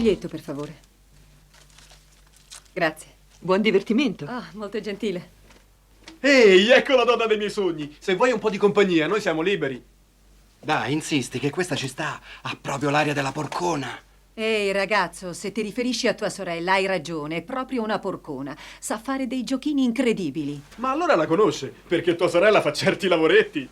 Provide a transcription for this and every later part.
biglietto, per favore. Grazie. Buon divertimento. Ah, molto gentile. Ehi, ecco la donna dei miei sogni. Se vuoi un po' di compagnia, noi siamo liberi. Dai, insisti, che questa ci sta. Ha proprio l'aria della porcona. Ehi, ragazzo, se ti riferisci a tua sorella, hai ragione. È proprio una porcona. Sa fare dei giochini incredibili. Ma allora la conosce, perché tua sorella fa certi lavoretti.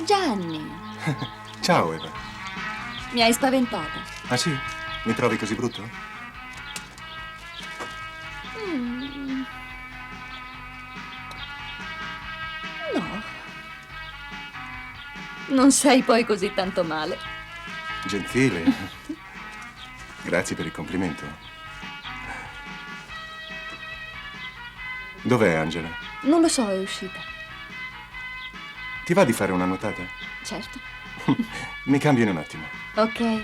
Gianni, Ciao, Eva. mi hai spaventata. Ah sì? Mi trovi così brutto? No. Non sei poi così tanto male. Gentile. Grazie per il complimento. Dov'è Angela? Non lo so, è uscita. Ti va di fare una nuotata? Certo. Mi cambio in un attimo. Ok.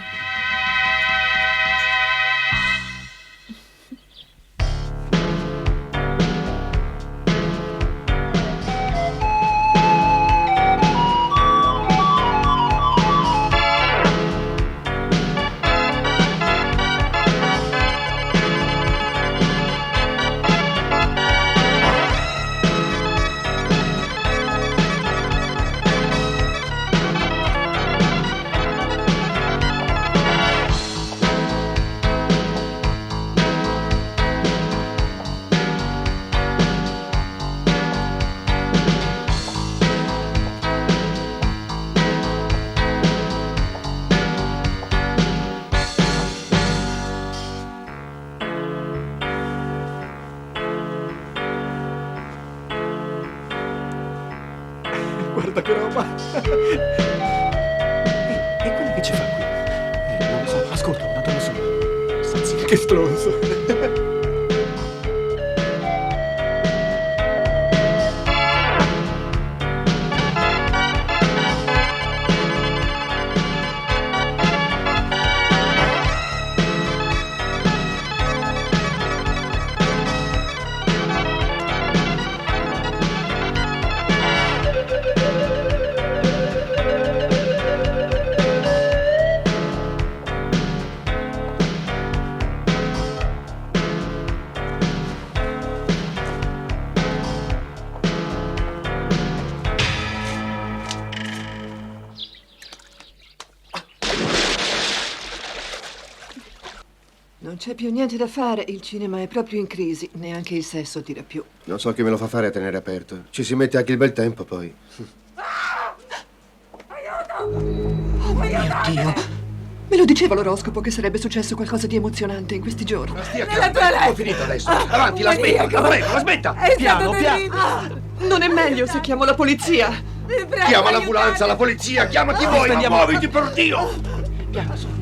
Guarda che roba. E quello che ci fa qui? Non lo so, ascolta, una donna sola. Sta zitto. Che stronzo. Non c'è più niente da fare, il cinema è proprio in crisi, neanche il sesso tira più. Non so chi me lo fa fare a tenere aperto. Ci si mette anche il bel tempo, poi. Dio! Me lo diceva l'oroscopo che sarebbe successo qualcosa di emozionante in questi giorni. Ma stia calma, ho finito adesso. Avanti, la smetta, la prego, la smetta. Piano, piano. Non è meglio se chiamo la polizia. Chiama l'ambulanza, la polizia, chiama chi vuoi, ma muoviti per Dio. Piano su.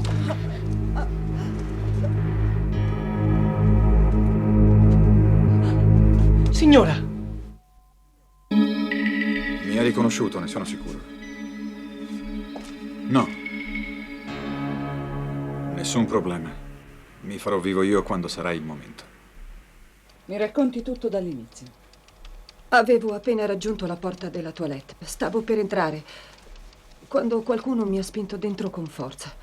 Signora! Mi ha riconosciuto, ne sono sicuro. No. Nessun problema. Mi farò vivo io quando sarà il momento. Mi racconti tutto dall'inizio. Avevo appena raggiunto la porta della toilette. Stavo per entrare quando qualcuno mi ha spinto dentro con forza.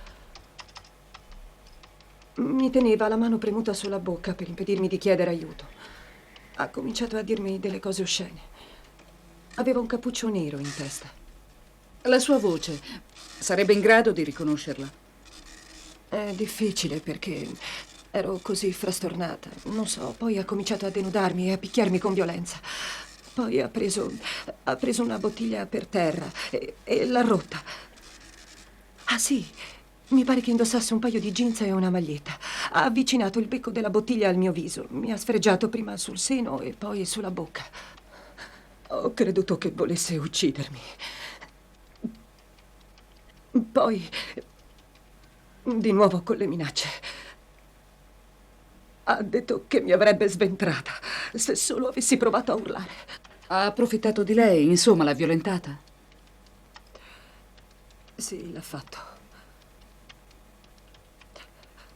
Mi teneva la mano premuta sulla bocca per impedirmi di chiedere aiuto. Ha cominciato a dirmi delle cose oscene. Aveva un cappuccio nero in testa. La sua voce, sarebbe in grado di riconoscerla? È difficile perché ero così frastornata. Non so, poi ha cominciato a denudarmi e a picchiarmi con violenza. Poi ha preso una bottiglia per terra e l'ha rotta. Ah sì, mi pare che indossasse un paio di jeans e una maglietta. Ha avvicinato il becco della bottiglia al mio viso. Mi ha sfregiato prima sul seno e poi sulla bocca. Ho creduto che volesse uccidermi. Poi, di nuovo con le minacce. Ha detto che mi avrebbe sventrata se solo avessi provato a urlare. Ha approfittato di lei, insomma, l'ha violentata? Sì, l'ha fatto.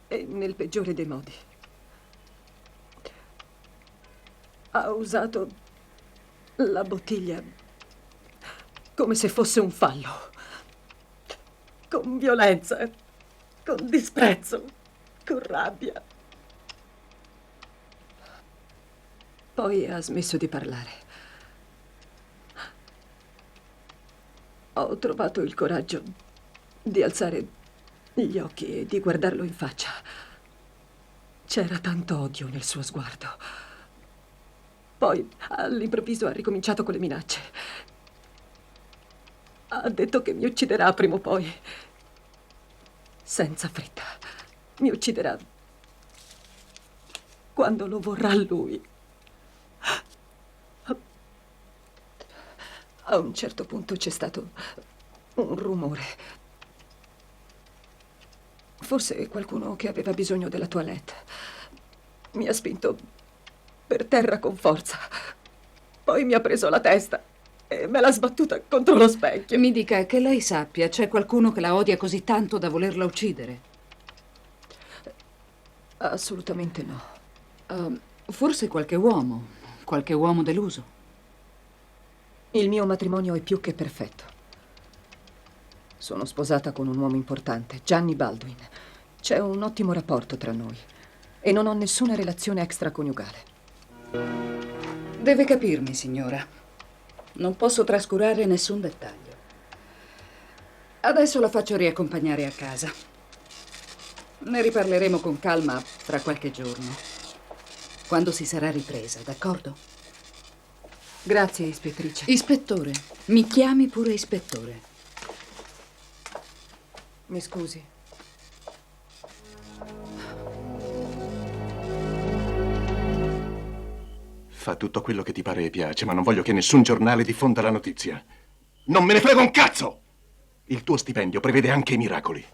E nel peggiore dei modi. Ha usato la bottiglia come se fosse un fallo. Con violenza, con disprezzo, con rabbia. Poi ha smesso di parlare. Ho trovato il coraggio di alzare gli occhi e di guardarlo in faccia. C'era tanto odio nel suo sguardo. Poi, all'improvviso, ha ricominciato con le minacce. Ha detto che mi ucciderà prima o poi. Senza fretta. Mi ucciderà quando lo vorrà lui. A un certo punto c'è stato un rumore. Forse qualcuno che aveva bisogno della toilette. Mi ha spinto per terra con forza. Poi mi ha preso la testa e me l'ha sbattuta contro lo specchio. Mi dica, che lei sappia, c'è qualcuno che la odia così tanto da volerla uccidere? Assolutamente no. Forse qualche uomo deluso. Il mio matrimonio è più che perfetto. Sono sposata con un uomo importante, Gianni Baldwin. C'è un ottimo rapporto tra noi e non ho nessuna relazione extraconiugale. Deve capirmi, signora. Non posso trascurare nessun dettaglio. Adesso la faccio riaccompagnare a casa. Ne riparleremo con calma tra qualche giorno, quando si sarà ripresa, d'accordo? Grazie, ispettrice. Ispettore, mi chiami pure ispettore. Mi scusi. Fa tutto quello che ti pare e piace, ma non voglio che nessun giornale diffonda la notizia. Non me ne frega un cazzo! Il tuo stipendio prevede anche i miracoli.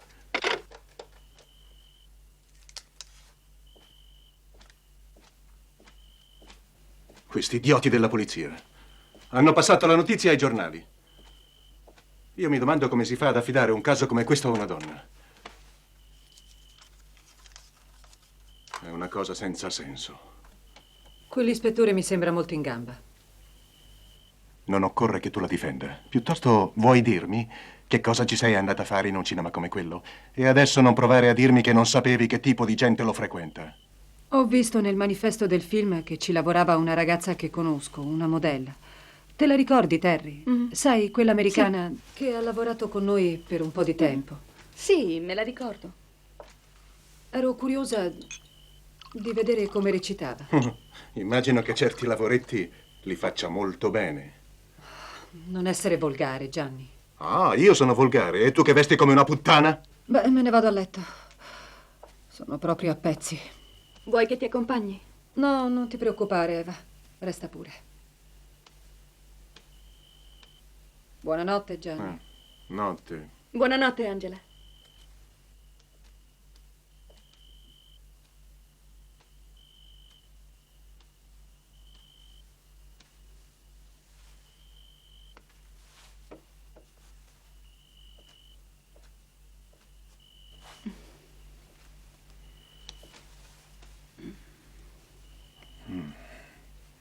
Questi idioti della polizia hanno passato la notizia ai giornali. Io mi domando come si fa ad affidare un caso come questo a una donna. È una cosa senza senso. Quell'ispettore mi sembra molto in gamba. Non occorre che tu la difenda. Piuttosto vuoi dirmi che cosa ci sei andata a fare in un cinema come quello? E adesso non provare a dirmi che non sapevi che tipo di gente lo frequenta. Ho visto nel manifesto del film che ci lavorava una ragazza che conosco, una modella. Te la ricordi, Terry? Sai, quella americana che ha lavorato con noi per un po' di tempo. Sì, me la ricordo. Ero curiosa di vedere come recitava. Immagino che certi lavoretti li faccia molto bene. Non essere volgare, Gianni. Ah, io sono volgare e tu che vesti come una puttana? Beh, me ne vado a letto. Sono proprio a pezzi. Vuoi che ti accompagni? No, non ti preoccupare, Eva. Resta pure. Buonanotte, Gianni. Notte. Buonanotte, Angela.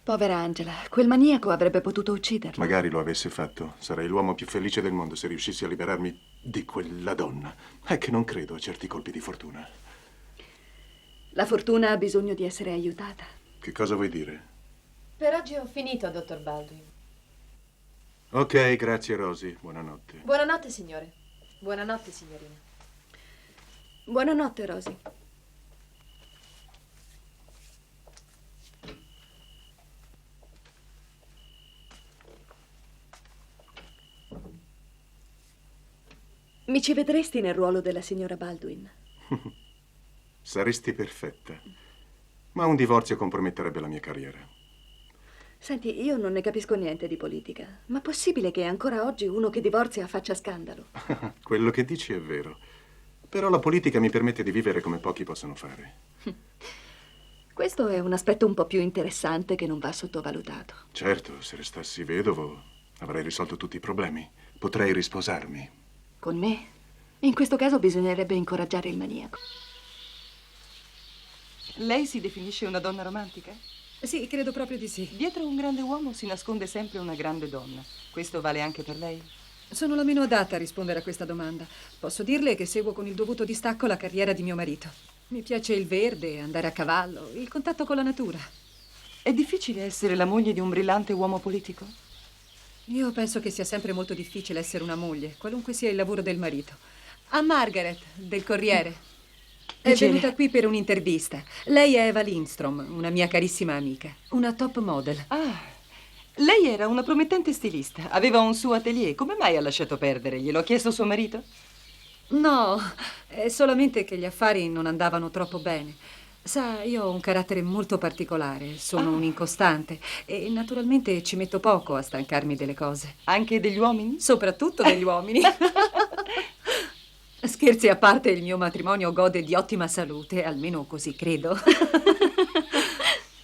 Povera Angela, quel maniaco avrebbe potuto ucciderla. Magari lo avesse fatto. Sarei l'uomo più felice del mondo se riuscissi a liberarmi di quella donna. È che non credo a certi colpi di fortuna. La fortuna ha bisogno di essere aiutata. Che cosa vuoi dire? Per oggi ho finito, dottor Baldwin. Ok, grazie Rosy. Buonanotte. Buonanotte, signore. Buonanotte, signorina. Buonanotte, Rosy. Mi ci vedresti nel ruolo della signora Baldwin? Saresti perfetta. Ma un divorzio comprometterebbe la mia carriera. Senti, io non ne capisco niente di politica, ma possibile che ancora oggi uno che divorzia faccia scandalo? Quello che dici è vero. Però la politica mi permette di vivere come pochi possono fare. Questo è un aspetto un po' più interessante che non va sottovalutato. Certo, se restassi vedovo avrei risolto tutti i problemi. Potrei risposarmi. Con me? In questo caso bisognerebbe incoraggiare il maniaco. Lei si definisce una donna romantica? Sì, credo proprio di sì. Dietro un grande uomo si nasconde sempre una grande donna. Questo vale anche per lei? Sono la meno adatta a rispondere a questa domanda. Posso dirle che seguo con il dovuto distacco la carriera di mio marito. Mi piace il verde, andare a cavallo, il contatto con la natura. È difficile essere la moglie di un brillante uomo politico? Io penso che sia sempre molto difficile essere una moglie, qualunque sia il lavoro del marito. A Margaret, del Corriere. È Piacere. venuta qui per un'intervista. Lei è Eva Lindstrom, una mia carissima amica. Una top model. Ah, lei era una promettente stilista. Aveva un suo atelier. Come mai ha lasciato perdere? Glielo ha chiesto suo marito? No, è solamente che gli affari non andavano troppo bene. Sa, io ho un carattere molto particolare, sono un incostante e naturalmente ci metto poco a stancarmi delle cose. Anche degli uomini? Soprattutto degli uomini. Scherzi a parte, il mio matrimonio gode di ottima salute, almeno così credo.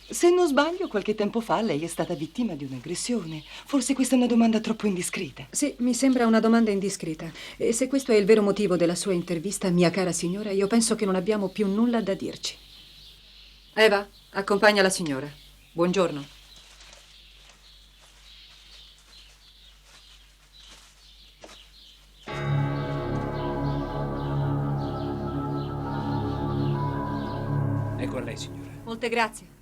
Se non sbaglio, qualche tempo fa lei è stata vittima di un'aggressione. Forse questa è una domanda troppo indiscreta. Sì, mi sembra una domanda indiscreta. E se questo è il vero motivo della sua intervista, mia cara signora, io penso che non abbiamo più nulla da dirci. Eva, accompagna la signora. Buongiorno. Ecco a lei, signora. Molte grazie.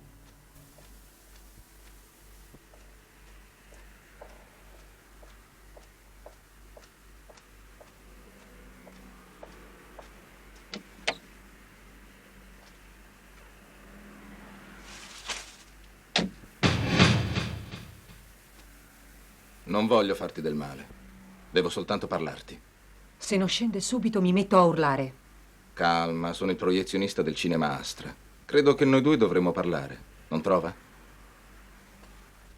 Non voglio farti del male. Devo soltanto parlarti. Se non scende subito mi metto a urlare. Calma, sono il proiezionista del cinema Astra. Credo che noi due dovremmo parlare, non trova?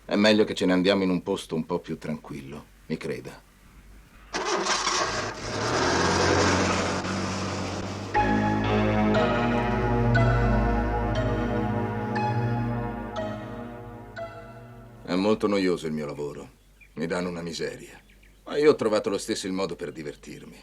È meglio che ce ne andiamo in un posto un po' più tranquillo, mi creda. È molto noioso il mio lavoro. Mi danno una miseria. Ma io ho trovato lo stesso il modo per divertirmi.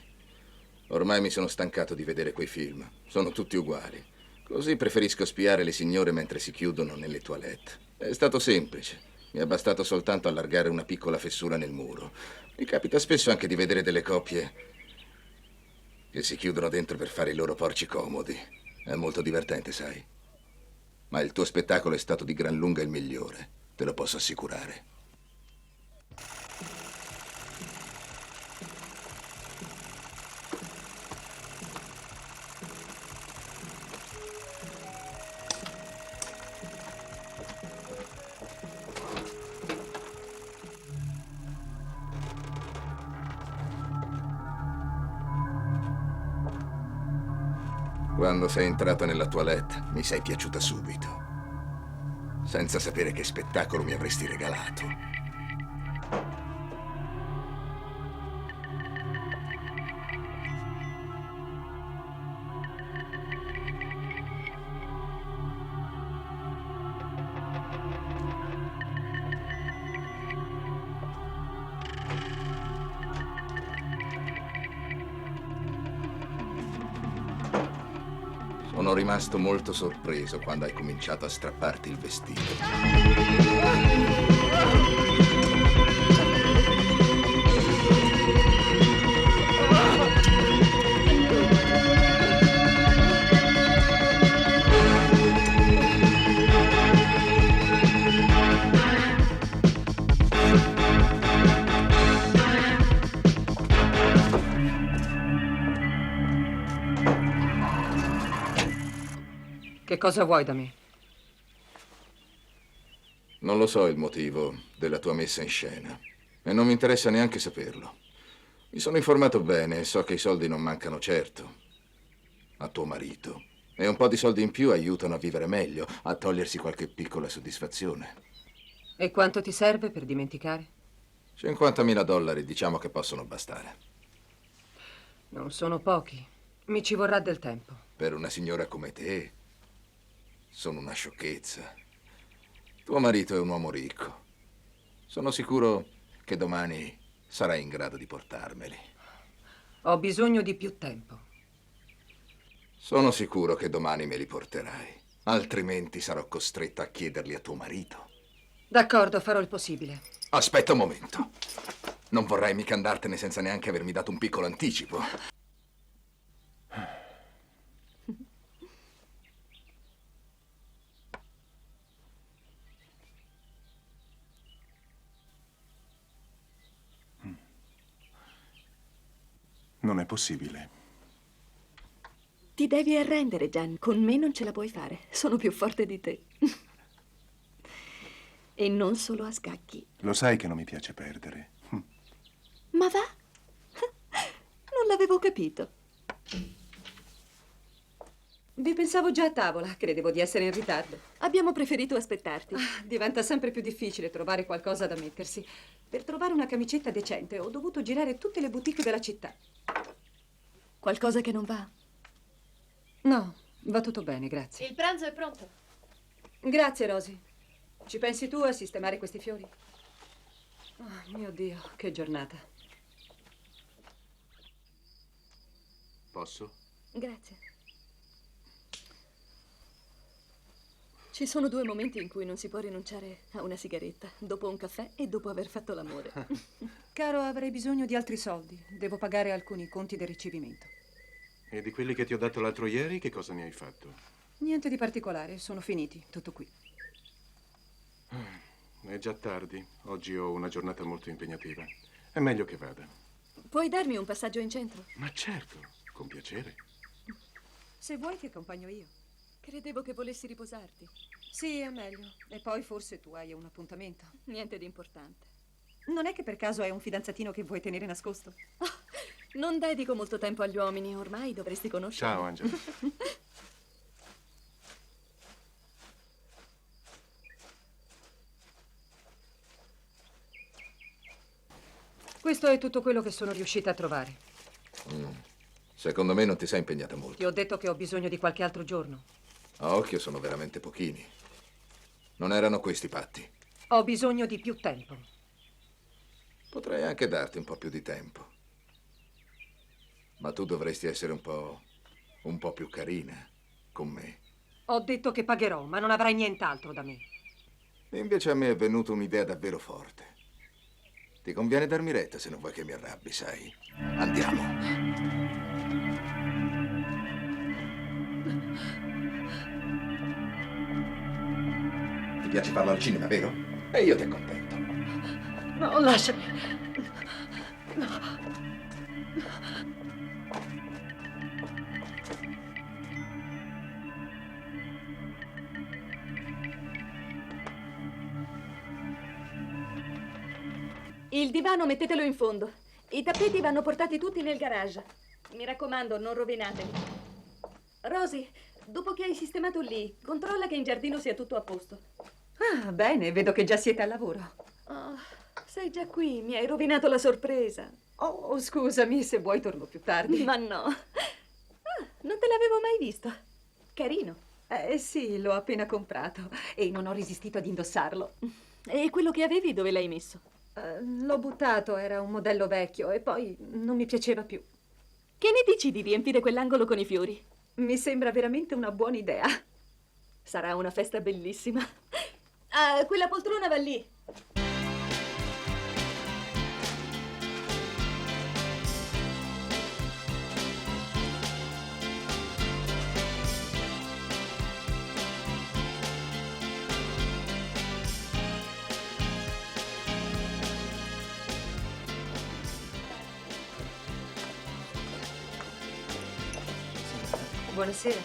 Ormai mi sono stancato di vedere quei film. Sono tutti uguali. Così preferisco spiare le signore mentre si chiudono nelle toilette. È stato semplice. Mi è bastato soltanto allargare una piccola fessura nel muro. Mi capita spesso anche di vedere delle coppie che si chiudono dentro per fare i loro porci comodi. È molto divertente, sai. Ma il tuo spettacolo è stato di gran lunga il migliore. Te lo posso assicurare. Quando sei entrata nella toilette mi sei piaciuta subito. Senza sapere che spettacolo mi avresti regalato. Sono rimasto molto sorpreso quando hai cominciato a strapparti il vestito. Che cosa vuoi da me? Non lo so il motivo della tua messa in scena e non mi interessa neanche saperlo. Mi sono informato bene e so che i soldi non mancano certo a tuo marito. E un po' di soldi in più aiutano a vivere meglio, a togliersi qualche piccola soddisfazione. E quanto ti serve per dimenticare? $50.000 diciamo che possono bastare. Non sono pochi. Mi ci vorrà del tempo. Per una signora come te, sono una sciocchezza. Tuo marito è un uomo ricco. Sono sicuro che domani sarai in grado di portarmeli. Ho bisogno di più tempo. Sono sicuro che domani me li porterai. Altrimenti sarò costretta a chiederli a tuo marito. D'accordo, farò il possibile. Aspetta un momento. Non vorrai mica andartene senza neanche avermi dato un piccolo anticipo. Non è possibile. Ti devi arrendere, Gian. Con me non ce la puoi fare. Sono più forte di te. E non solo a scacchi. Lo sai che non mi piace perdere. Ma va? Non l'avevo capito. Vi pensavo già a tavola, credevo di essere in ritardo. Abbiamo preferito aspettarti. Diventa sempre più difficile trovare qualcosa da mettersi. Per trovare una camicetta decente ho dovuto girare tutte le boutique della città. Qualcosa che non va? No, va tutto bene, grazie. Il pranzo è pronto. Grazie, Rosy. Ci pensi tu a sistemare questi fiori? Oh, mio Dio, che giornata. Posso? Grazie. Ci sono 2 momenti in cui non si può rinunciare a una sigaretta, dopo un caffè e dopo aver fatto l'amore. Caro, avrei bisogno di altri soldi. Devo pagare alcuni conti del ricevimento. E di quelli che ti ho dato l'altro ieri, che cosa ne hai fatto? Niente di particolare, sono finiti, tutto qui. È già tardi. Oggi ho una giornata molto impegnativa. È meglio che vada. Puoi darmi un passaggio in centro? Ma certo, con piacere. Se vuoi ti accompagno io. Credevo che volessi riposarti. Sì, è meglio. E poi forse tu hai un appuntamento. Niente di importante. Non è che per caso hai un fidanzatino che vuoi tenere nascosto? Oh, non dedico molto tempo agli uomini, ormai dovresti conoscerli. Ciao, Angela. Questo è tutto quello che sono riuscita a trovare. Secondo me non ti sei impegnata molto. Ti ho detto che ho bisogno di qualche altro giorno. A occhio sono veramente pochini. Non erano questi i patti. Ho bisogno di più tempo. Potrei anche darti un po' più di tempo. Ma tu dovresti essere un po' più carina con me. Ho detto che pagherò, ma non avrai nient'altro da me. Invece a me è venuta un'idea davvero forte. Ti conviene darmi retta se non vuoi che mi arrabbi, sai? Andiamo. Ti piace farlo al cinema, vero? E io ti accontento. No, lasciami. Il divano mettetelo in fondo. I tappeti vanno portati tutti nel garage. Mi raccomando, non rovinateli. Rosy, dopo che hai sistemato lì, controlla che in giardino sia tutto a posto. Ah, bene, vedo che già siete al lavoro. Oh, sei già qui, mi hai rovinato la sorpresa. Oh, scusami, se vuoi torno più tardi. Ma no. Non te l'avevo mai visto. Carino. Sì, l'ho appena comprato e non ho resistito ad indossarlo. E quello che avevi dove l'hai messo? L'ho buttato, era un modello vecchio e poi non mi piaceva più. Che ne dici di riempire quell'angolo con i fiori? Mi sembra veramente una buona idea. Sarà una festa bellissima. Quella poltrona va lì. Buonasera.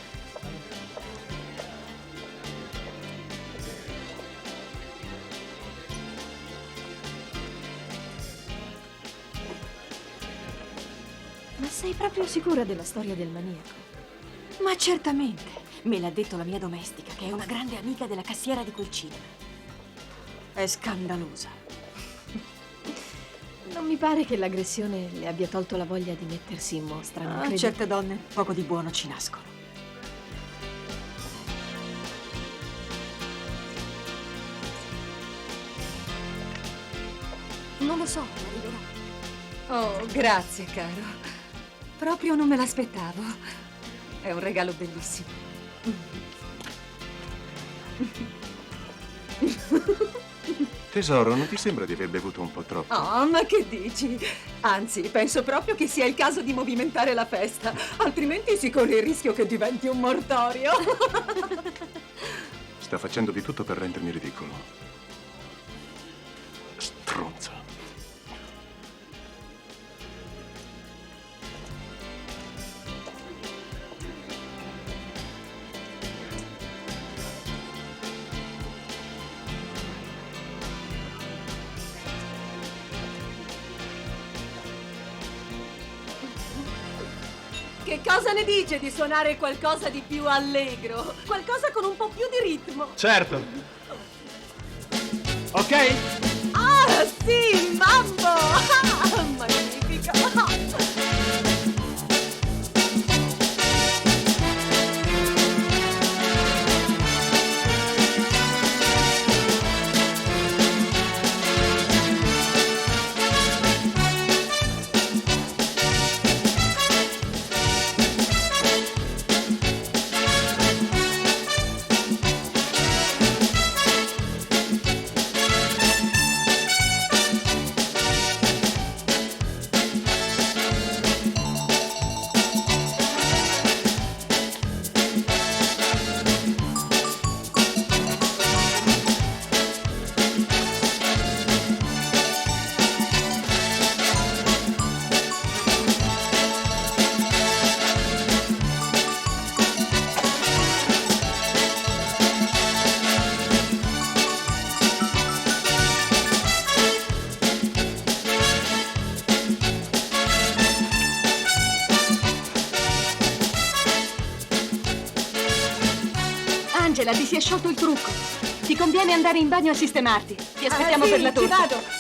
Ma sei proprio sicura della storia del maniaco? Ma certamente. Me l'ha detto la mia domestica, che è una grande amica della cassiera di quel cinema. È scandalosa. Non mi pare che l'aggressione le abbia tolto la voglia di mettersi in mostra, non credi? Certe donne poco di buono ci nascono. Non lo so, arriverà. Oh, grazie, caro. Proprio non me l'aspettavo. È un regalo bellissimo. Tesoro, non ti sembra di aver bevuto un po' troppo? Oh, ma che dici? Anzi, penso proprio che sia il caso di movimentare la festa, altrimenti si corre il rischio che diventi un mortorio. Sta facendo di tutto per rendermi ridicolo. Stronzo. Che cosa ne dice di suonare qualcosa di più allegro? Qualcosa con un po' più di ritmo? Certo. Ok? Ah, sì, mambo! Ah, magnifico! Angela, ti si è sciolto il trucco. Ti conviene andare in bagno a sistemarti. Ti aspettiamo sì, per la torta. ci vado.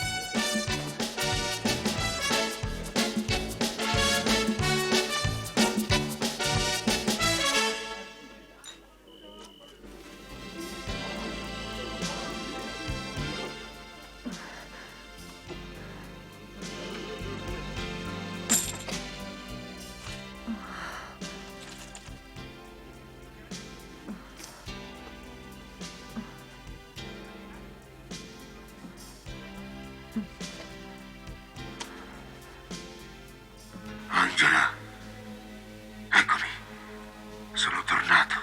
Angela, eccomi. Sono tornato.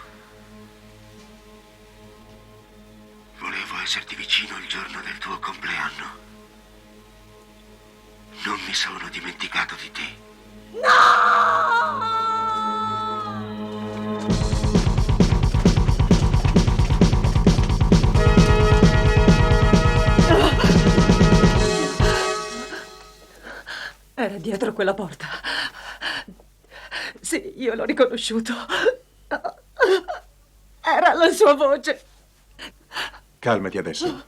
Volevo esserti vicino il giorno del tuo compleanno. Non mi sono dimenticato di te. Era dietro quella porta. Sì, io l'ho riconosciuto. Era la sua voce. Calmati adesso.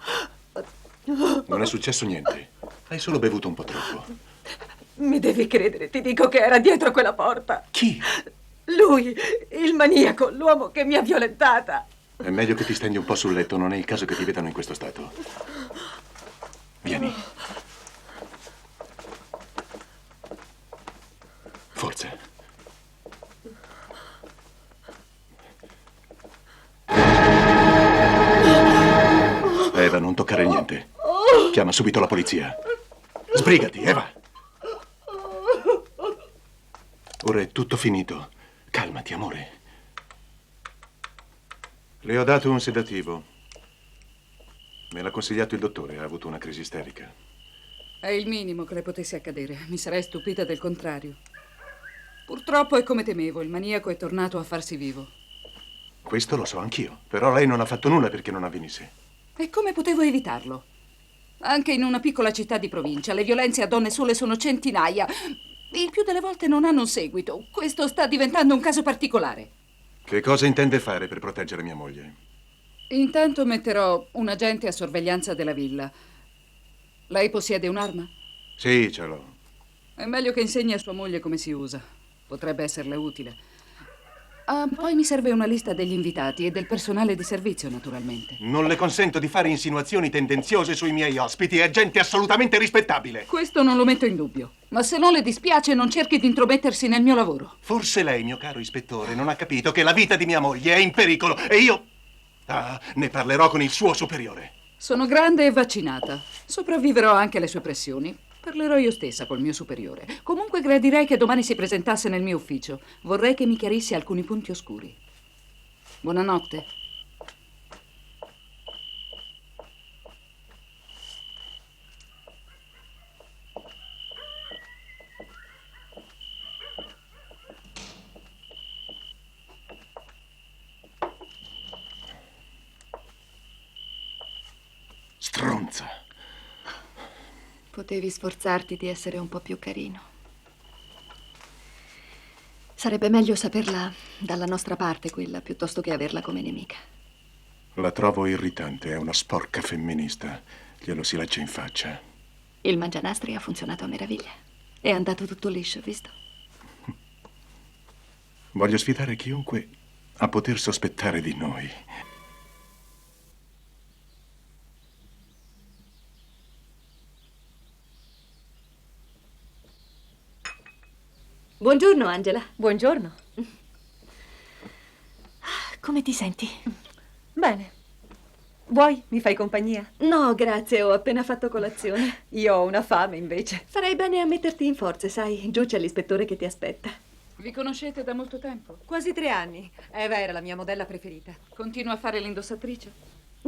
Non è successo niente. Hai solo bevuto un po' troppo. Mi devi credere, ti dico che era dietro quella porta. Chi? Lui, il maniaco, l'uomo che mi ha violentata. È meglio che ti stendi un po' sul letto, non è il caso che ti vedano in questo stato. Vieni. Forza. Eva, non toccare niente. Chiama subito la polizia. Sbrigati, Eva. Ora è tutto finito. Calmati, amore. Le ho dato un sedativo. Me l'ha consigliato il dottore, ha avuto una crisi isterica. È il minimo che le potesse accadere. Mi sarei stupita del contrario. Purtroppo è come temevo, il maniaco è tornato a farsi vivo. Questo lo so anch'io, però lei non ha fatto nulla perché non avvenisse. E come potevo evitarlo? Anche in una piccola città di provincia le violenze a donne sole sono centinaia. Il più delle volte non hanno un seguito. Questo sta diventando un caso particolare. Che cosa intende fare per proteggere mia moglie? Intanto metterò un agente a sorveglianza della villa. Lei possiede un'arma? Sì, ce l'ho. È meglio che insegni a sua moglie come si usa. Potrebbe esserle utile. Poi mi serve una lista degli invitati e del personale di servizio, naturalmente. Non le consento di fare insinuazioni tendenziose sui miei ospiti. È gente assolutamente rispettabile. Questo non lo metto in dubbio. Ma se non le dispiace, non cerchi di intromettersi nel mio lavoro. Forse lei, mio caro ispettore, non ha capito che la vita di mia moglie è in pericolo e io... ne parlerò con il suo superiore. Sono grande e vaccinata. Sopravviverò anche alle sue pressioni. Parlerò io stessa col mio superiore. Comunque gradirei che domani si presentasse nel mio ufficio. Vorrei che mi chiarisse alcuni punti oscuri. Buonanotte. Stronza. Potevi sforzarti di essere un po' più carino. Sarebbe meglio saperla dalla nostra parte, quella, piuttosto che averla come nemica. La trovo irritante, è una sporca femminista. Glielo si legge in faccia. Il mangianastri ha funzionato a meraviglia. È andato tutto liscio, visto? Voglio sfidare chiunque a poter sospettare di noi. Buongiorno, Angela. Buongiorno. Come ti senti? Bene. Vuoi? Mi fai compagnia? No, grazie, ho appena fatto colazione. Io ho una fame, invece. Farei bene a metterti in forze, sai. Giù c'è l'ispettore che ti aspetta. Vi conoscete da molto tempo? Quasi 3 anni. Eva era la mia modella preferita. Continua a fare l'indossatrice?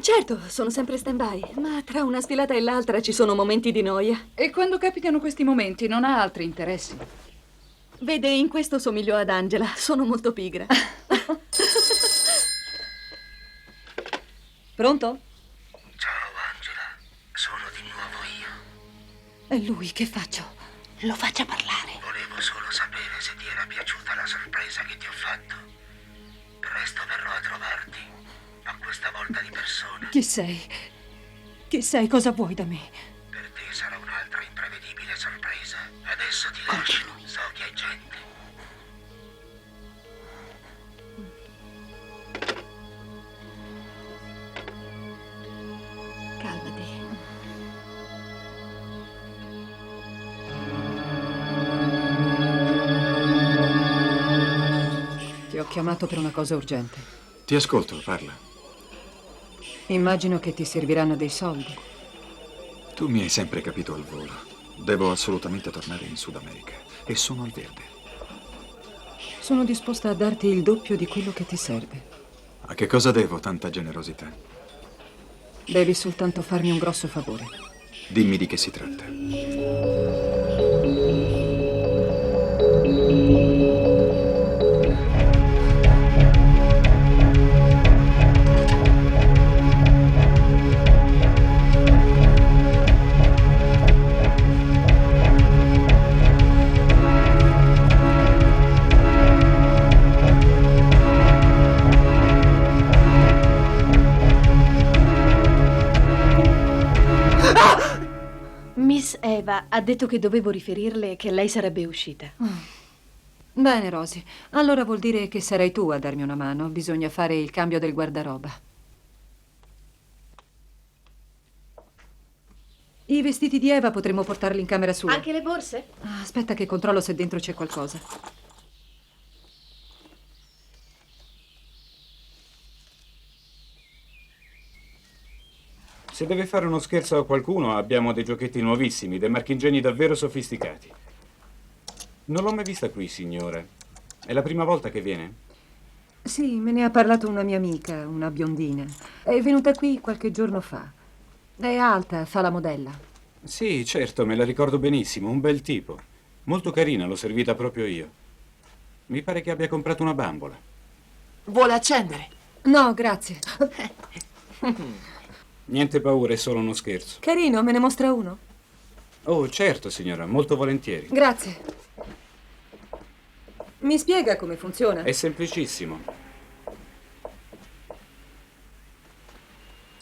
Certo, sono sempre stand-by, ma tra una sfilata e l'altra ci sono momenti di noia. E quando capitano questi momenti non ha altri interessi? Vede, in questo somiglio ad Angela. Sono molto pigra. Pronto? Ciao Angela, sono di nuovo io. È lui, che faccio? Lo faccia parlare. Volevo solo sapere se ti era piaciuta la sorpresa che ti ho fatto. Presto verrò a trovarti, ma questa volta di persona. Chi sei? Chi sei? Cosa vuoi da me? Per te sarà un'altra imprevedibile sorpresa. Adesso ti lascio, so che hai gente. Calmati. Ti ho chiamato per una cosa urgente. Ti ascolto, parla. Immagino che ti serviranno dei soldi. Tu mi hai sempre capito al volo. Devo assolutamente tornare in Sud America e sono al verde. Sono disposta a darti il doppio di quello che ti serve. A che cosa devo tanta generosità? Devi soltanto farmi un grosso favore. Dimmi di che si tratta. Miss Eva ha detto che dovevo riferirle che lei sarebbe uscita. Bene, Rosy. Allora vuol dire che sarai tu a darmi una mano. Bisogna fare il cambio del guardaroba. I vestiti di Eva potremmo portarli in camera sua. Anche le borse? Aspetta che controllo se dentro c'è qualcosa. Se deve fare uno scherzo a qualcuno, abbiamo dei giochetti nuovissimi, dei marchingegni davvero sofisticati. Non l'ho mai vista qui, signora. È la prima volta che viene? Sì, me ne ha parlato una mia amica, una biondina. È venuta qui qualche giorno fa. È alta, fa la modella. Sì, certo, me la ricordo benissimo, un bel tipo. Molto carina, l'ho servita proprio io. Mi pare che abbia comprato una bambola. Vuole accendere? No, grazie. Niente paura, è solo uno scherzo. Carino, me ne mostra uno? Oh, certo, signora, molto volentieri. Grazie. Mi spiega come funziona? È semplicissimo.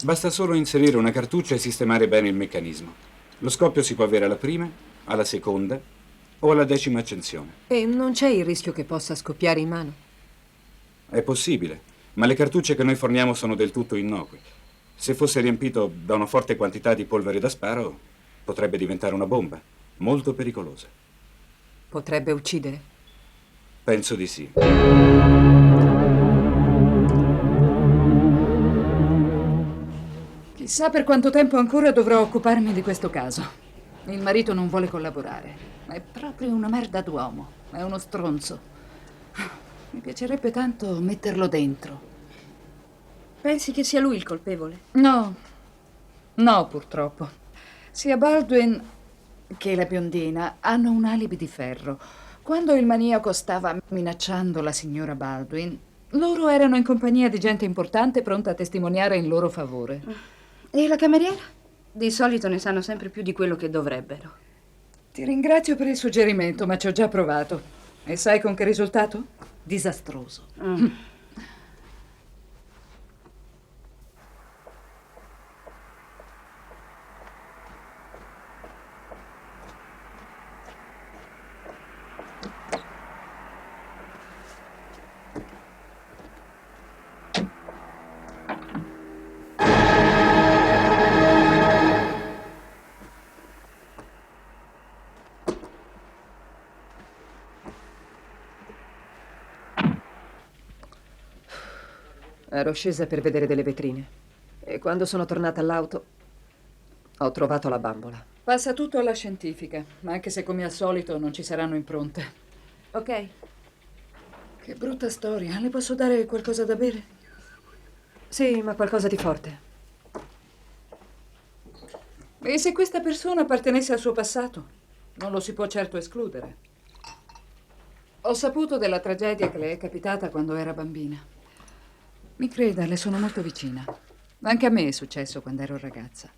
Basta solo inserire una cartuccia e sistemare bene il meccanismo. Lo scoppio si può avere alla prima, alla seconda o alla 10ª accensione. E non c'è il rischio che possa scoppiare in mano? È possibile, ma le cartucce che noi forniamo sono del tutto innocue. Se fosse riempito da una forte quantità di polvere da sparo, potrebbe diventare una bomba, molto pericolosa. Potrebbe uccidere? Penso di sì. Chissà per quanto tempo ancora dovrò occuparmi di questo caso. Il marito non vuole collaborare. È proprio una merda d'uomo. È uno stronzo. Mi piacerebbe tanto metterlo dentro. Pensi che sia lui il colpevole? No. No, purtroppo. Sia Baldwin che la biondina hanno un alibi di ferro. Quando il maniaco stava minacciando la signora Baldwin, loro erano in compagnia di gente importante pronta a testimoniare in loro favore. E la cameriera? Di solito ne sanno sempre più di quello che dovrebbero. Ti ringrazio per il suggerimento, ma ci ho già provato. E sai con che risultato? Disastroso. Ero scesa per vedere delle vetrine e quando sono tornata all'auto ho trovato la bambola. Passa tutto alla scientifica, anche se come al solito non ci saranno impronte. Ok. Che brutta storia. Le posso dare qualcosa da bere? Sì, ma qualcosa di forte. E se questa persona appartenesse al suo passato? Non lo si può certo escludere. Ho saputo della tragedia che le è capitata quando era bambina. Mi creda, le sono molto vicina. Anche a me è successo quando ero ragazza.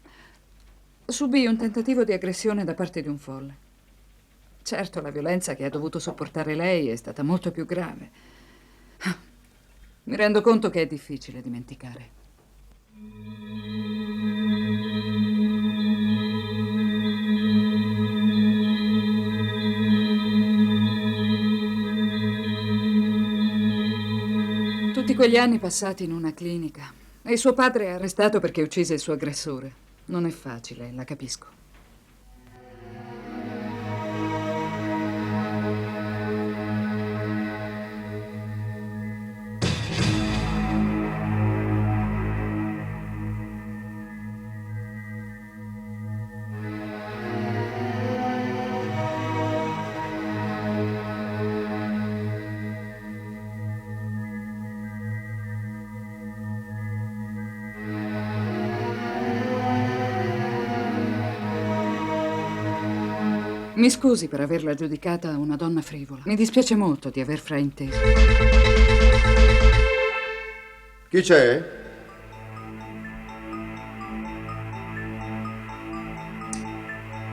Subì un tentativo di aggressione da parte di un folle. Certo, la violenza che ha dovuto sopportare lei è stata molto più grave. Mi rendo conto che è difficile dimenticare. Tutti quegli anni passati in una clinica e suo padre è arrestato perché uccise il suo aggressore. Non è facile, la capisco. Mi scusi per averla giudicata una donna frivola. Mi dispiace molto di aver frainteso. Chi c'è?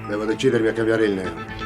Devo decidermi a cambiare il nero.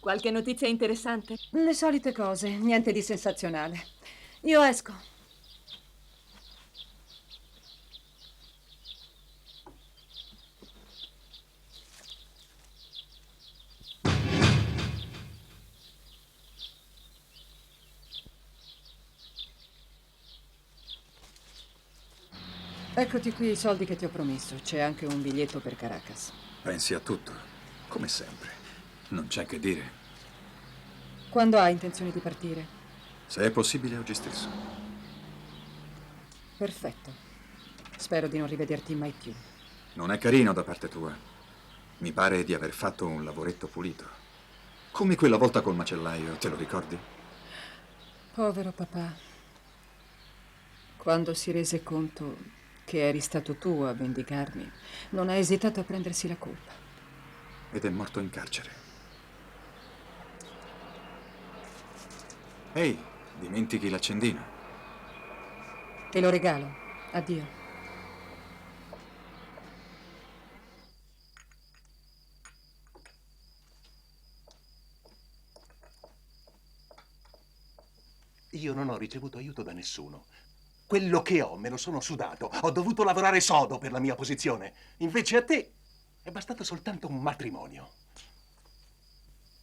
Qualche notizia interessante? Le solite cose, niente di sensazionale. Io esco. Eccoti qui i soldi che ti ho promesso. C'è anche un biglietto per Caracas. Pensi a tutto, come sempre. Non c'è che dire. Quando hai intenzione di partire? Se è possibile, oggi stesso. Perfetto. Spero di non rivederti mai più. Non è carino da parte tua. Mi pare di aver fatto un lavoretto pulito. Come quella volta col macellaio, te lo ricordi? Povero papà. Quando si rese conto che eri stato tu a vendicarmi, non ha esitato a prendersi la colpa. Ed è morto in carcere. Ehi, dimentichi l'accendino. Te lo regalo. Addio. Io non ho ricevuto aiuto da nessuno. Quello che ho me lo sono sudato. Ho dovuto lavorare sodo per la mia posizione. Invece a te è bastato soltanto un matrimonio.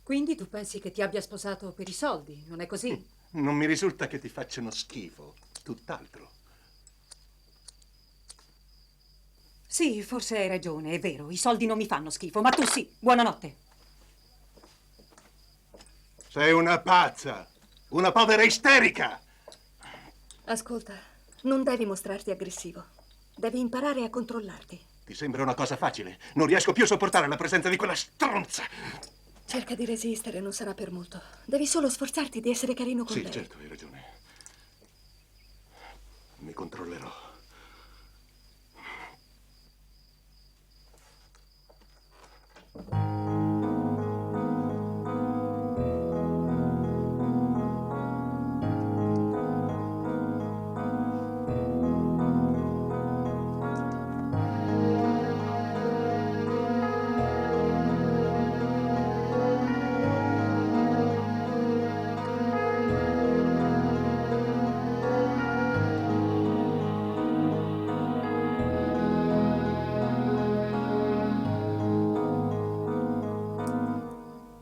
Quindi tu pensi che ti abbia sposato per i soldi, non è così? Non mi risulta che ti facciano schifo, tutt'altro. Sì, forse hai ragione, è vero. I soldi non mi fanno schifo, ma tu sì. Buonanotte. Sei una pazza, una povera isterica. Ascolta, non devi mostrarti aggressivo. Devi imparare a controllarti. Ti sembra una cosa facile? Non riesco più a sopportare la presenza di quella stronza. Cerca di resistere, non sarà per molto. Devi solo sforzarti di essere carino con lei. Sì, certo, hai ragione. Mi controllerò.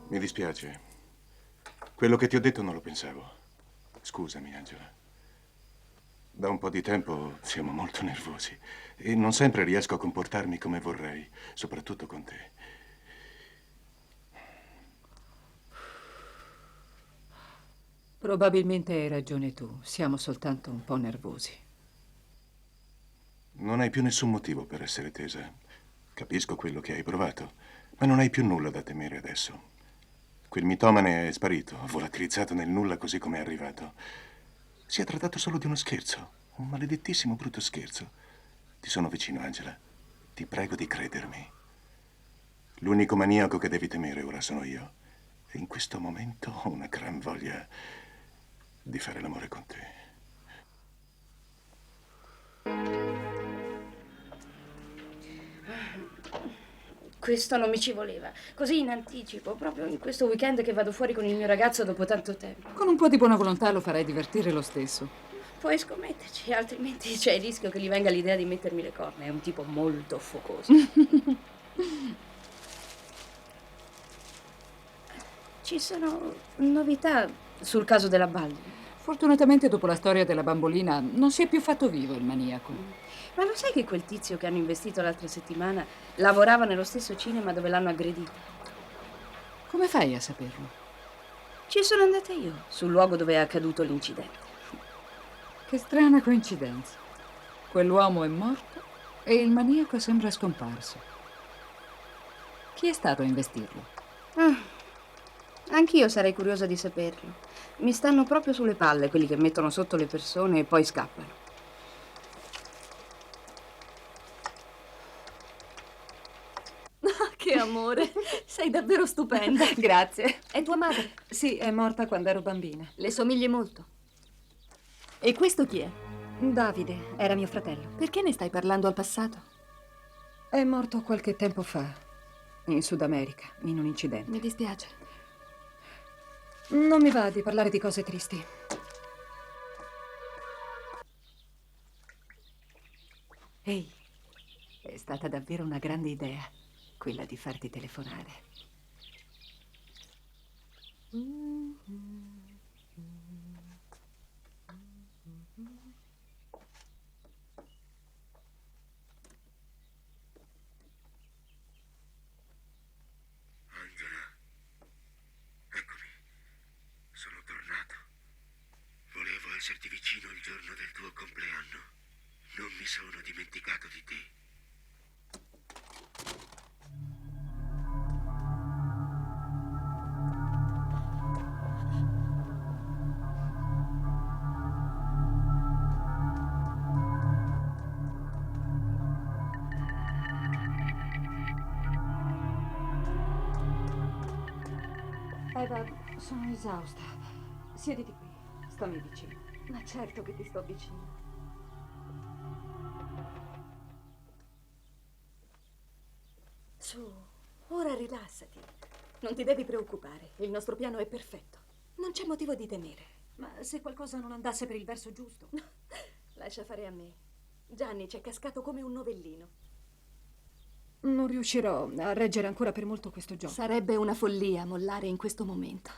Mi dispiace. Quello che ti ho detto non lo pensavo. Scusami, Angela. Da un po' di tempo siamo molto nervosi e non sempre riesco a comportarmi come vorrei, soprattutto con te. Probabilmente hai ragione tu. Siamo soltanto un po' nervosi. Non hai più nessun motivo per essere tesa. Capisco quello che hai provato, ma non hai più nulla da temere adesso. Quel mitomane è sparito, volatilizzato nel nulla così come è arrivato. Si è trattato solo di uno scherzo, un maledettissimo brutto scherzo. Ti sono vicino, Angela. Ti prego di credermi. L'unico maniaco che devi temere ora sono io. E in questo momento ho una gran voglia di fare l'amore con te. Questo non mi ci voleva. Così in anticipo, proprio in questo weekend che vado fuori con il mio ragazzo dopo tanto tempo. Con un po' di buona volontà lo farai divertire lo stesso. Puoi scommetterci, altrimenti c'è il rischio che gli venga l'idea di mettermi le corna. È un tipo molto focoso. Ci sono novità sul caso della Baldwin. Fortunatamente dopo la storia della bambolina non si è più fatto vivo il maniaco. Ma lo sai che quel tizio che hanno investito l'altra settimana lavorava nello stesso cinema dove l'hanno aggredito? Come fai a saperlo? Ci sono andata io, sul luogo dove è accaduto l'incidente. Che strana coincidenza. Quell'uomo è morto e il maniaco sembra scomparso. Chi è stato a investirlo? Anch'io sarei curiosa di saperlo. Mi stanno proprio sulle palle quelli che mettono sotto le persone e poi scappano. Che amore, sei davvero stupenda. Grazie. È tua madre? Sì, è morta quando ero bambina. Le somigli molto. E questo chi è? Davide, era mio fratello. Perché ne stai parlando al passato? È morto qualche tempo fa, in Sud America, in un incidente. Mi dispiace. Non mi va di parlare di cose tristi. Ehi, è stata davvero una grande idea, quella di farti telefonare. Angela, eccomi. Sono tornato. Volevo esserti vicino il giorno del tuo compleanno. Non mi sono dimenticato di te. Eva, sono esausta. Siediti qui, stammi vicino. Ma certo che ti sto vicino. Su, ora rilassati. Non ti devi preoccupare, il nostro piano è perfetto. Non c'è motivo di temere. Ma se qualcosa non andasse per il verso giusto? Lascia fare a me. Gianni c'è cascato come un novellino. Non riuscirò a reggere ancora per molto questo gioco. Sarebbe una follia mollare in questo momento.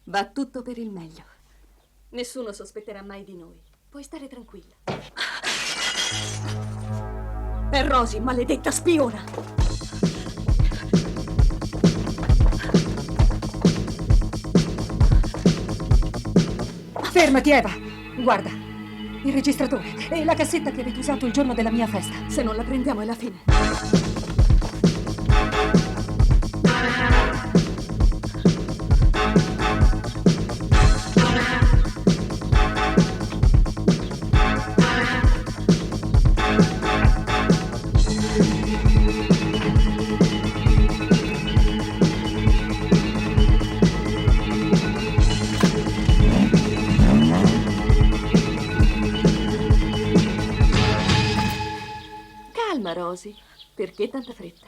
Va tutto per il meglio. Nessuno sospetterà mai di noi. Puoi stare tranquilla. È Rosy, maledetta spiona! Fermati, Eva! Guarda, il registratore e la cassetta che avete usato il giorno della mia festa. Se non la prendiamo è la fine. Calma, Rosy. Perché tanta fretta?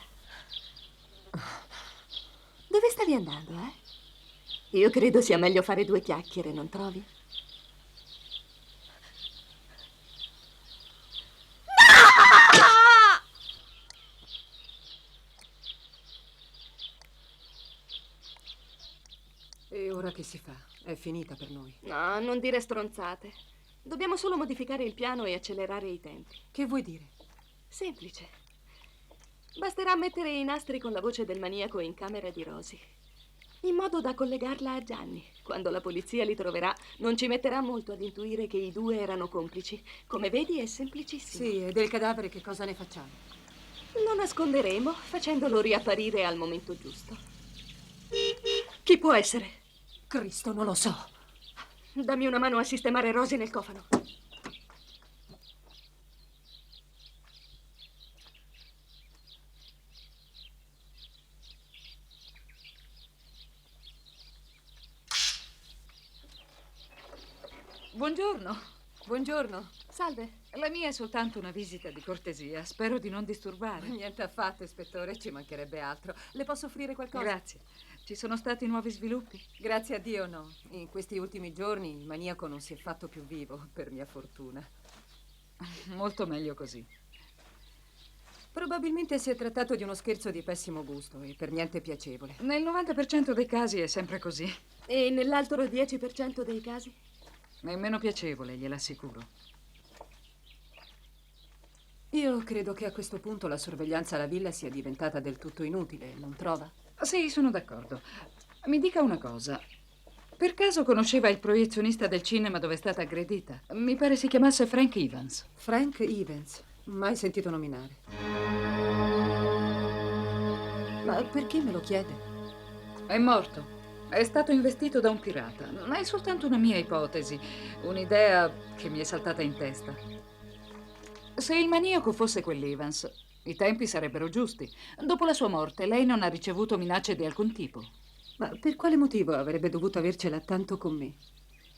Dove stavi andando, eh? Io credo sia meglio fare due chiacchiere, non trovi? E ora che si fa? È finita per noi. No, non dire stronzate. Dobbiamo solo modificare il piano e accelerare i tempi. Che vuoi dire? Semplice. Basterà mettere i nastri con la voce del maniaco in camera di Rosy, in modo da collegarla a Gianni. Quando la polizia li troverà, non ci metterà molto ad intuire che i due erano complici. Come vedi, è semplicissimo. Sì, e del cadavere che cosa ne facciamo? Lo nasconderemo, facendolo riapparire al momento giusto. Chi può essere? Cristo, non lo so. Dammi una mano a sistemare Rosy nel cofano. Buongiorno. Buongiorno. Salve. La mia è soltanto una visita di cortesia. Spero di non disturbare. Niente affatto, ispettore, ci mancherebbe altro. Le posso offrire qualcosa? Grazie. Ci sono stati nuovi sviluppi? Grazie a Dio no. In questi ultimi giorni il maniaco non si è fatto più vivo, per mia fortuna. Molto meglio così. Probabilmente si è trattato di uno scherzo di pessimo gusto e per niente piacevole. Nel 90% dei casi è sempre così. E nell'altro 10% dei casi? Nemmeno piacevole, gliel'assicuro. Io credo che a questo punto la sorveglianza alla villa sia diventata del tutto inutile, non trova? Sì, sono d'accordo. Mi dica una cosa. Per caso conosceva il proiezionista del cinema dove è stata aggredita? Mi pare si chiamasse Frank Evans. Frank Evans? Mai sentito nominare. Ma perché me lo chiede? È morto. È stato investito da un pirata. È soltanto una mia ipotesi, un'idea che mi è saltata in testa. Se il maniaco fosse quell'Evans, i tempi sarebbero giusti. Dopo la sua morte, lei non ha ricevuto minacce di alcun tipo. Ma per quale motivo avrebbe dovuto avercela tanto con me?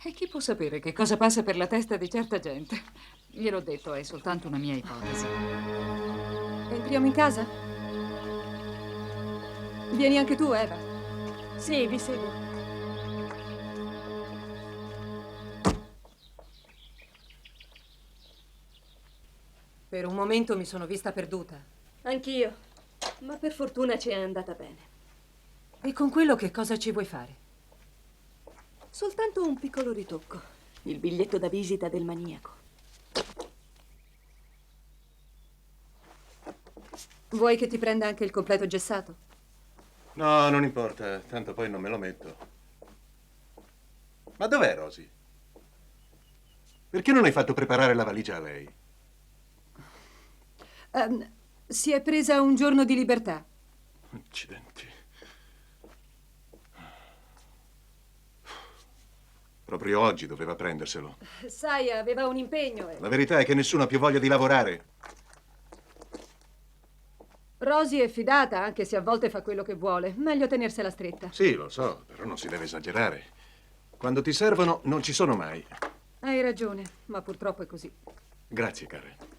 E chi può sapere che cosa passa per la testa di certa gente? Gliel'ho detto, è soltanto una mia ipotesi. Entriamo in casa? Vieni anche tu, Eva. Sì, vi seguo. Per un momento mi sono vista perduta. Anch'io. Ma per fortuna ci è andata bene. E con quello che cosa ci vuoi fare? Soltanto un piccolo ritocco. Il biglietto da visita del maniaco. Vuoi che ti prenda anche il completo gessato? No, non importa, tanto poi non me lo metto. Ma dov'è Rosy? Perché non hai fatto preparare la valigia a lei? Si è presa un giorno di libertà. Accidenti. Proprio oggi doveva prenderselo. Sai, aveva un impegno. La verità è che nessuno ha più voglia di lavorare. Rosy è fidata, anche se a volte fa quello che vuole. Meglio tenersela stretta. Sì, lo so, però non si deve esagerare. Quando ti servono, non ci sono mai. Hai ragione, ma purtroppo è così. Grazie, Carre.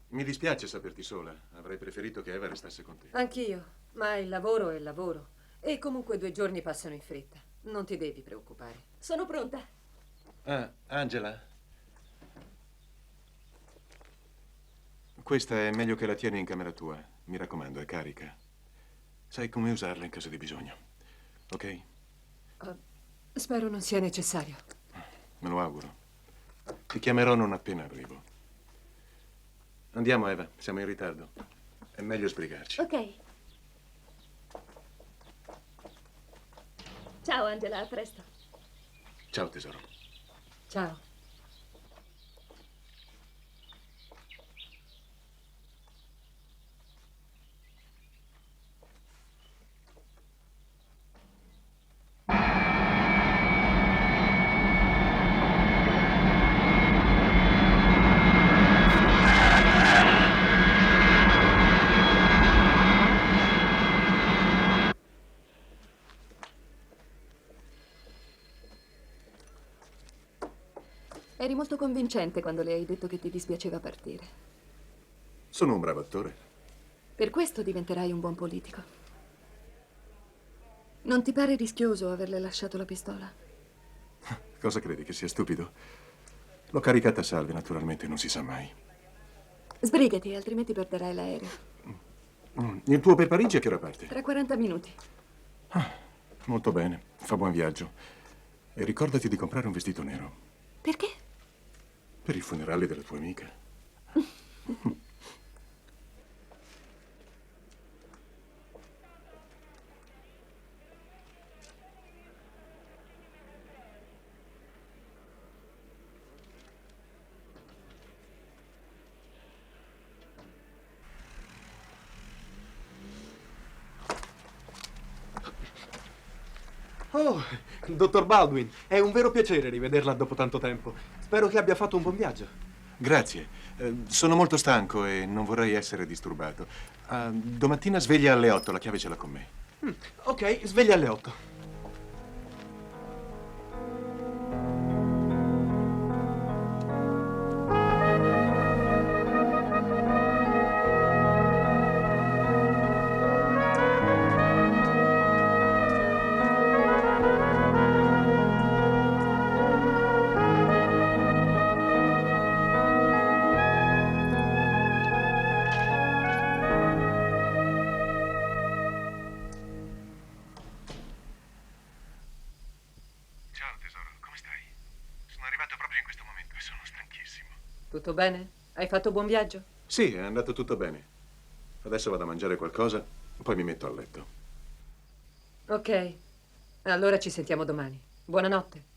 Mi dispiace saperti sola. Avrei preferito che Eva restasse con te. Anch'io, ma il lavoro è il lavoro. E comunque 2 giorni passano in fretta. Non ti devi preoccupare. Sono pronta. Ah, Angela. Questa è meglio che la tieni in camera tua. Mi raccomando, è carica. Sai come usarla in caso di bisogno. Ok? Spero non sia necessario. Me lo auguro. Ti chiamerò non appena arrivo. Andiamo, Eva. Siamo in ritardo. È meglio sbrigarci. Ok. Ciao Angela, a presto. Ciao, tesoro. Ciao. Eri molto convincente quando le hai detto che ti dispiaceva partire. Sono un bravo attore. Per questo diventerai un buon politico. Non ti pare rischioso averle lasciato la pistola? Cosa credi, che sia stupido? L'ho caricata a salve, naturalmente, non si sa mai. Sbrigati, altrimenti perderai l'aereo. Il tuo per Parigi a che ora parte? Tra 40 minuti. Molto bene, fa buon viaggio. E ricordati di comprare un vestito nero. Perché? Per il funerale della tua amica. Oh, dottor Baldwin, è un vero piacere rivederla dopo tanto tempo. Spero che abbia fatto un buon viaggio. Grazie. Sono molto stanco e non vorrei essere disturbato. Domattina sveglia alle 8, la chiave ce l'ha con me. Ok, sveglia alle 8. Tutto bene? Hai fatto buon viaggio? Sì, è andato tutto bene. Adesso vado a mangiare qualcosa, poi mi metto a letto. Ok. Allora ci sentiamo domani. Buonanotte.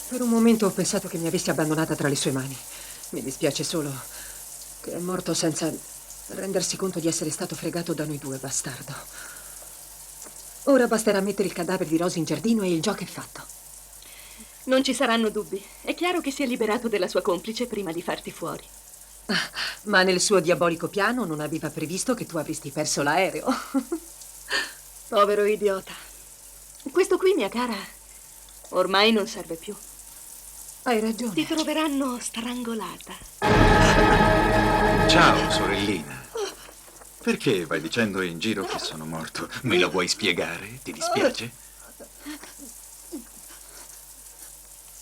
Per un momento ho pensato che mi avessi abbandonata tra le sue mani. Mi dispiace solo che è morto senza rendersi conto di essere stato fregato da noi due, bastardo. Ora basterà mettere il cadavere di Rosy in giardino e il gioco è fatto. Non ci saranno dubbi. È chiaro che si è liberato della sua complice prima di farti fuori. Ma nel suo diabolico piano non aveva previsto che tu avresti perso l'aereo. Povero idiota. Questo qui, mia cara, ormai non serve più. Hai ragione. Ti troveranno strangolata. Ciao, sorellina. Perché vai dicendo in giro che sono morto? Me lo vuoi spiegare? Ti dispiace?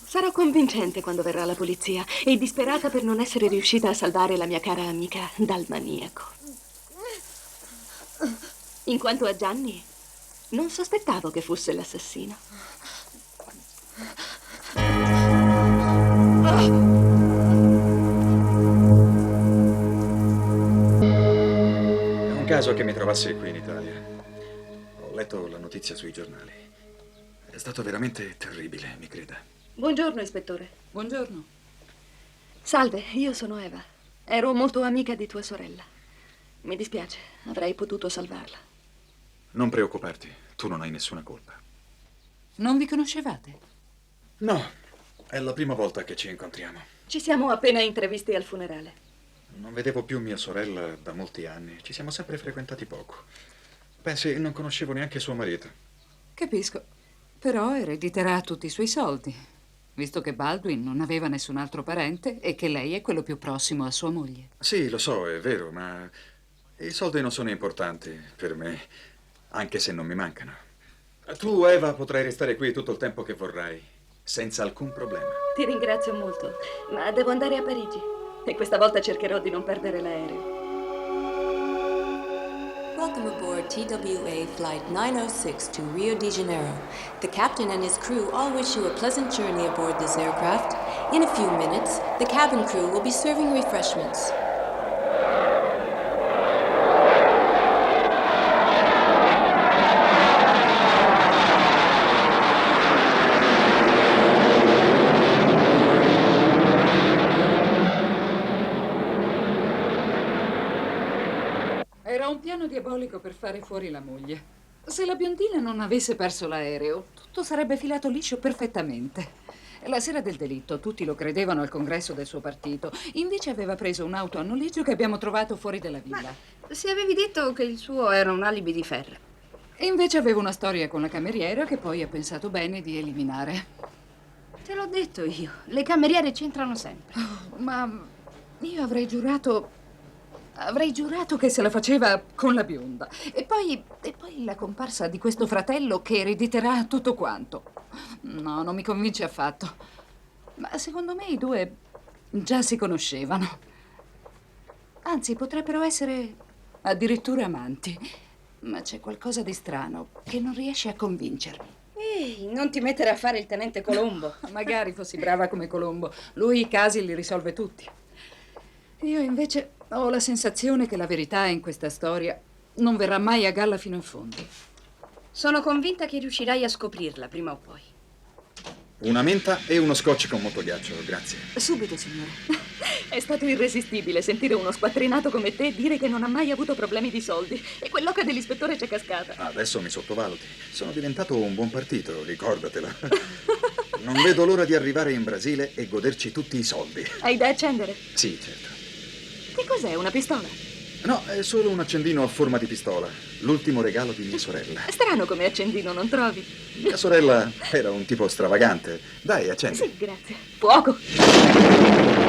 Sarò convincente quando verrà la polizia e disperata per non essere riuscita a salvare la mia cara amica dal maniaco. In quanto a Gianni, non sospettavo che fosse l'assassino. È un caso che mi trovassi qui in Italia. Ho letto la notizia sui giornali. È stato veramente terribile, mi creda. Buongiorno, ispettore. Buongiorno. Salve, io sono Eva. Ero molto amica di tua sorella. Mi dispiace, avrei potuto salvarla. Non preoccuparti, tu non hai nessuna colpa. Non vi conoscevate? No, è la prima volta che ci incontriamo. Ci siamo appena intravisti al funerale. Non vedevo più mia sorella da molti anni. Ci siamo sempre frequentati poco. Pensi, non conoscevo neanche suo marito. Capisco. Però erediterà tutti i suoi soldi, visto che Baldwin non aveva nessun altro parente e che lei è quello più prossimo a sua moglie. Sì, lo so, è vero, ma i soldi non sono importanti per me, anche se non mi mancano. Tu, Eva, potrai restare qui tutto il tempo che vorrai, senza alcun problema. Ti ringrazio molto, ma devo andare a Parigi e questa volta cercherò di non perdere l'aereo. Welcome aboard TWA Flight 906 to Rio de Janeiro. The captain and his crew all wish you a pleasant journey aboard this aircraft. In a few minutes, the cabin crew will be serving refreshments. Era un piano diabolico per fare fuori la moglie. Se la biondina non avesse perso l'aereo, tutto sarebbe filato liscio perfettamente. La sera del delitto tutti lo credevano al congresso del suo partito. Invece aveva preso un'auto a noleggio che abbiamo trovato fuori dalla villa. Se avevi detto che il suo era un alibi di ferro. E invece aveva una storia con la cameriera che poi ha pensato bene di eliminare. Te l'ho detto io, le cameriere c'entrano sempre. Oh, ma io avrei giurato che se la faceva con la bionda. E poi la comparsa di questo fratello che erediterà tutto quanto. No, non mi convince affatto. Ma secondo me i due già si conoscevano. Anzi, potrebbero essere addirittura amanti. Ma c'è qualcosa di strano che non riesce a convincermi. Ehi, non ti mettere a fare il tenente Colombo. Magari fossi brava come Colombo. Lui i casi li risolve tutti. Io invece ho la sensazione che la verità in questa storia non verrà mai a galla fino in fondo. Sono convinta che riuscirai a scoprirla prima o poi. Una menta e uno scotch con molto ghiaccio, grazie. Subito, signore. È stato irresistibile sentire uno squattrinato come te dire che non ha mai avuto problemi di soldi. E quell'oca dell'ispettore c'è cascata. Adesso mi sottovaluti. Sono diventato un buon partito, ricordatela. Non vedo l'ora di arrivare in Brasile e goderci tutti i soldi. Hai da accendere? Sì, certo. Che cos'è, una pistola? No, è solo un accendino a forma di pistola. L'ultimo regalo di mia sorella. Strano come accendino, non trovi? Mia sorella era un tipo stravagante. Dai, accendi. Sì, grazie. Fuoco!